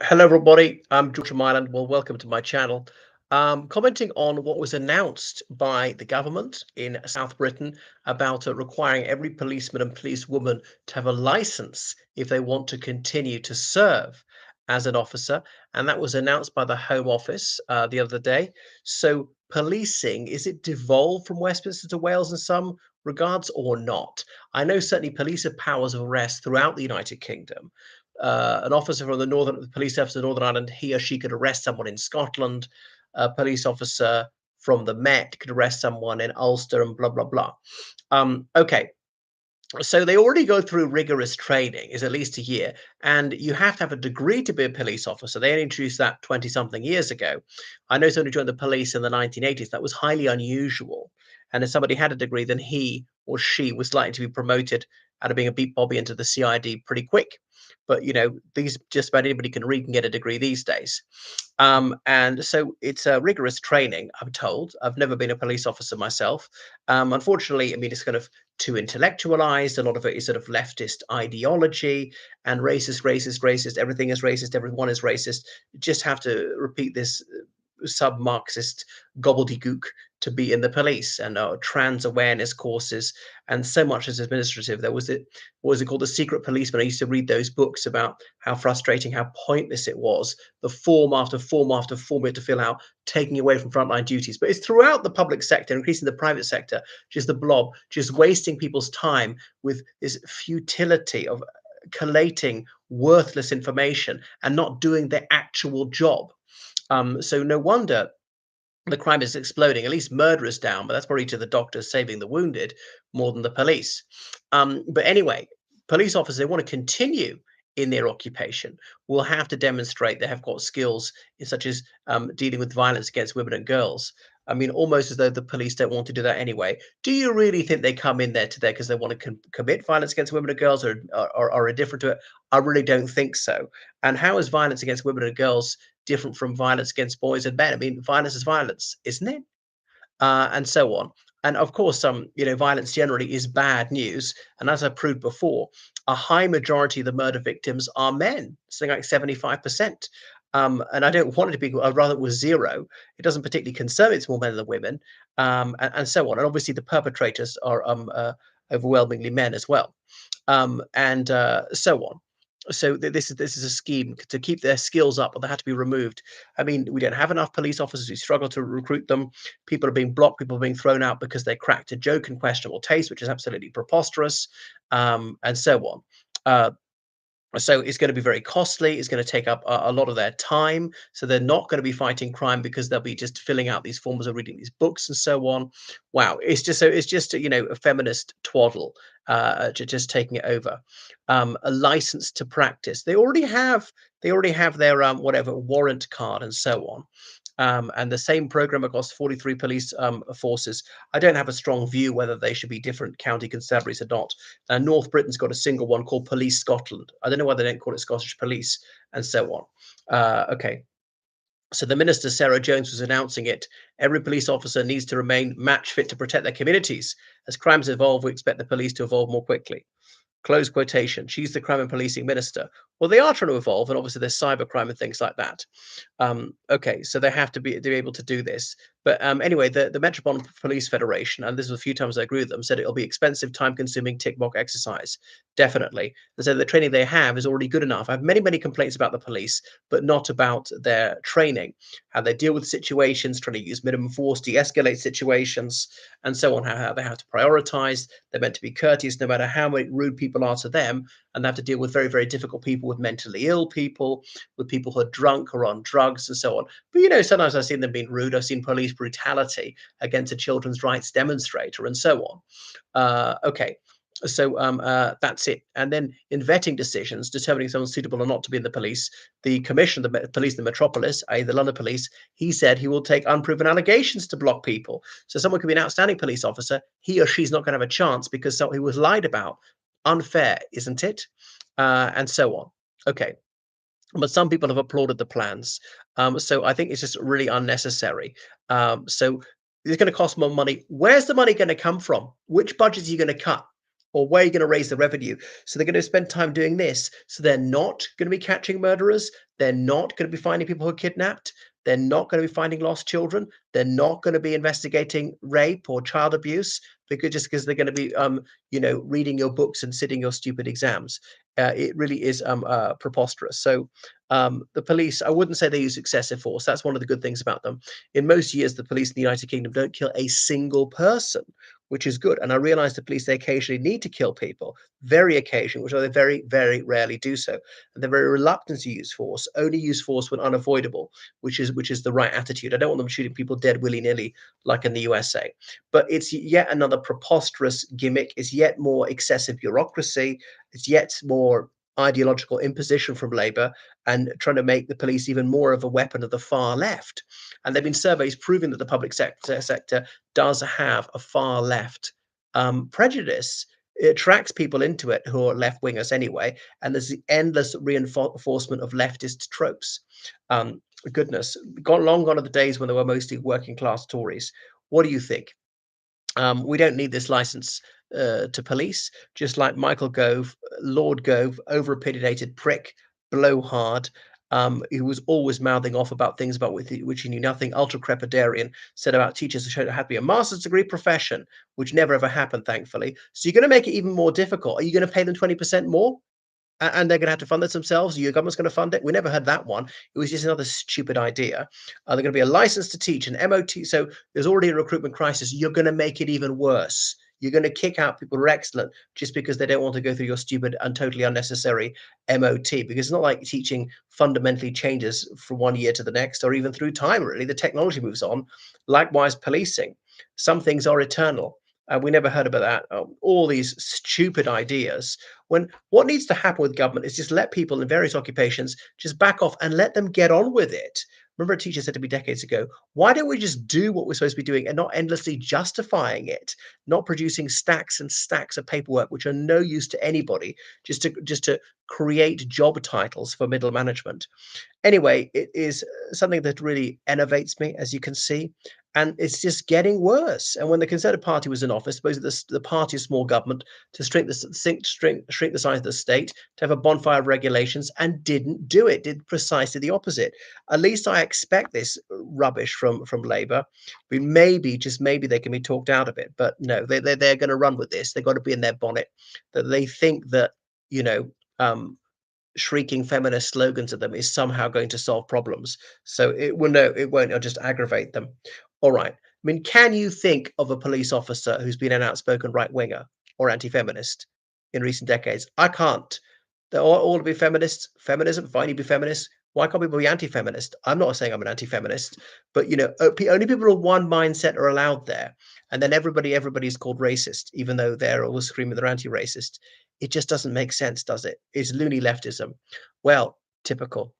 Hello, everybody. I'm George from Ireland. Well, welcome to my channel. Commenting on what was announced by the government in South Britain about requiring every policeman and policewoman to have a license if they want to continue to serve as an officer. And that was announced by the Home Office the other day. So, policing, is it devolved from Westminster to Wales in some regards or not? I know certainly police have powers of arrest throughout the United Kingdom. An officer from the Northern Police Service of Northern Ireland, he or she could arrest someone in Scotland. A police officer from the Met could arrest someone in Ulster, and blah blah blah. Okay, so they already go through rigorous training, is at least a year, and you have to have a degree to be a police officer. They only introduced that 20 something years ago. I know somebody joined the police in the 1980s. That was highly unusual. And if somebody had a degree, then he or she was likely to be promoted out of being a beat bobby into the CID pretty quick. But these just about anybody can read and get a degree these days. And so it's a rigorous training, I'm told. I've never been a police officer myself. Unfortunately, I mean, it's kind of too intellectualized. A lot of it is sort of leftist ideology and racist, racist, racist. Everything is racist. Everyone is racist. You just have to repeat this sub-Marxist gobbledygook to be in the police, and trans awareness courses, and so much as administrative. There was it, what was it called, The Secret Policeman? I used to read those books about how frustrating, how pointless it was. The form after form after form we had to fill out, taking away from frontline duties. But it's throughout the public sector, increasing the private sector, just the blob, just wasting people's time with this futility of collating worthless information and not doing their actual job. So no wonder the crime is exploding. At least murder is down, but that's probably to the doctors saving the wounded more than the police. But anyway, police officers, they want to continue in their occupation, will have to demonstrate they have got skills such as dealing with violence against women and girls. I mean, almost as though the police don't want to do that anyway. Do you really think they come in there today because they want to commit violence against women and girls, or are indifferent to it? I really don't think so. And how is violence against women and girls different from violence against boys and men? I mean, violence is violence, isn't it? And so on. And of course, violence generally is bad news. And as I proved before, a high majority of the murder victims are men, something like 75%. And I don't want it to be, I'd rather it was zero. It doesn't particularly concern me, it's more men than women, and so on. And obviously, the perpetrators are overwhelmingly men as well, and so on. So this is a scheme to keep their skills up, but they had to be removed. I mean, we don't have enough police officers. We struggle to recruit them. People are being blocked. People are being thrown out because they cracked a joke in questionable taste, which is absolutely preposterous, and so on. Uh, so it's going to be very costly. It's going to take up a lot of their time. So they're not going to be fighting crime because they'll be just filling out these forms or reading these books and so on. Wow, it's just a feminist twaddle, just taking it over. A license to practice. They already have their whatever warrant card and so on. And the same program across 43 police forces. I don't have a strong view whether they should be different county constabularies or not. North Britain's got a single one called Police Scotland. I don't know why they don't call it Scottish Police, and so on. Okay. So the minister, Sarah Jones, was announcing it. Every police officer needs to remain match fit to protect their communities. As crimes evolve, we expect the police to evolve more quickly. Close quotation. She's the crime and policing minister. Well, they are trying to evolve, and obviously there's cybercrime and things like that. Okay, so they have to be able to do this. But anyway, the Metropolitan Police Federation, and this was a few times I agree with them, said it'll be expensive, time-consuming tick box exercise. Definitely. They said the training they have is already good enough. I have many, many complaints about the police, but not about their training, how they deal with situations, trying to use minimum force, de-escalate situations, and so on. How they have to prioritize. They're meant to be courteous, no matter how many rude people are to them, and they have to deal with very, very difficult people, with mentally ill people, with people who are drunk or on drugs, and so on. But sometimes I've seen them being rude. I've seen police brutality against a children's rights demonstrator, and so on. Okay. So that's it. And then in vetting decisions, determining someone's suitable or not to be in the police, the commissioner of the police in the metropolis, i.e. the London police, he said he will take unproven allegations to block people. So someone could be an outstanding police officer. He or she's not going to have a chance because he was lied about. Unfair, isn't it? And so on. Okay. But some people have applauded the plans. So I think it's just really unnecessary. So it's going to cost more money. Where's the money going to come from? Which budgets are you going to cut? Or where are you going to raise the revenue? So they're going to spend time doing this. So they're not going to be catching murderers. They're not going to be finding people who are kidnapped. They're not going to be finding lost children. They're not going to be investigating rape or child abuse because just because they're going to be, reading your books and sitting your stupid exams. It really is preposterous. So the police, I wouldn't say they use excessive force. That's one of the good things about them. In most years, the police in the United Kingdom don't kill a single person, which is good. And I realize the police, they occasionally need to kill people, very occasionally, which they very, very rarely do so. And they're very reluctant to use force, only use force when unavoidable, which is the right attitude. I don't want them shooting people dead willy-nilly like in the USA. But it's yet another preposterous gimmick, it's yet more excessive bureaucracy, it's yet more ideological imposition from Labour and trying to make the police even more of a weapon of the far left. And there have been surveys proving that the public sector does have a far left prejudice. It attracts people into it who are left wingers anyway, and there's the endless reinforcement of leftist tropes. Goodness, long gone are the days when there were mostly working class Tories. What do you think? We don't need this license to police, just like Michael Gove, Lord Gove, over opinionated prick, blowhard, who was always mouthing off about things about which he knew nothing, ultra crepidarian, said about teachers who showed it had to be a master's degree profession, which never ever happened, thankfully. So you're going to make it even more difficult. Are you going to pay them 20% more? And they're going to have to fund it themselves. Your government's going to fund it. We never had that one. It was just another stupid idea. They're going to be a license to teach, an MOT. So there's already a recruitment crisis. You're going to make it even worse. You're going to kick out people who are excellent just because they don't want to go through your stupid and totally unnecessary MOT. Because it's not like teaching fundamentally changes from one year to the next or even through time, really. The technology moves on. Likewise, policing. Some things are eternal. We never heard about that. All these stupid ideas. When what needs to happen with government is just let people in various occupations just back off and let them get on with it. Remember, a teacher said to me decades ago, why don't we just do what we're supposed to be doing and not endlessly justifying it, not producing stacks and stacks of paperwork which are no use to anybody, just to create job titles for middle management. Anyway, it is something that really enervates me, as you can see, and it's just getting worse. And when the Conservative Party was in office, supposedly the party of small government to shrink the size of the state, to have a bonfire of regulations, and didn't do it. Did precisely the opposite. At least I expect this rubbish from Labour. We maybe, just maybe, they can be talked out of it. But no, they're going to run with this. They've got to be in their bonnet. That they think that you know. Shrieking feminist slogans at them is somehow going to solve problems. So it will no, it won't. It'll just aggravate them. All right. I mean, can you think of a police officer who's been an outspoken right winger or anti-feminist in recent decades? I can't. They're all to be feminists. Feminism, fine, you be feminist. Why can't people be anti-feminist? I'm not saying I'm an anti-feminist, but only people of one mindset are allowed there, and then everybody's called racist, even though they're always screaming they're anti-racist. It just doesn't make sense, does it? It's loony leftism. Well, typical.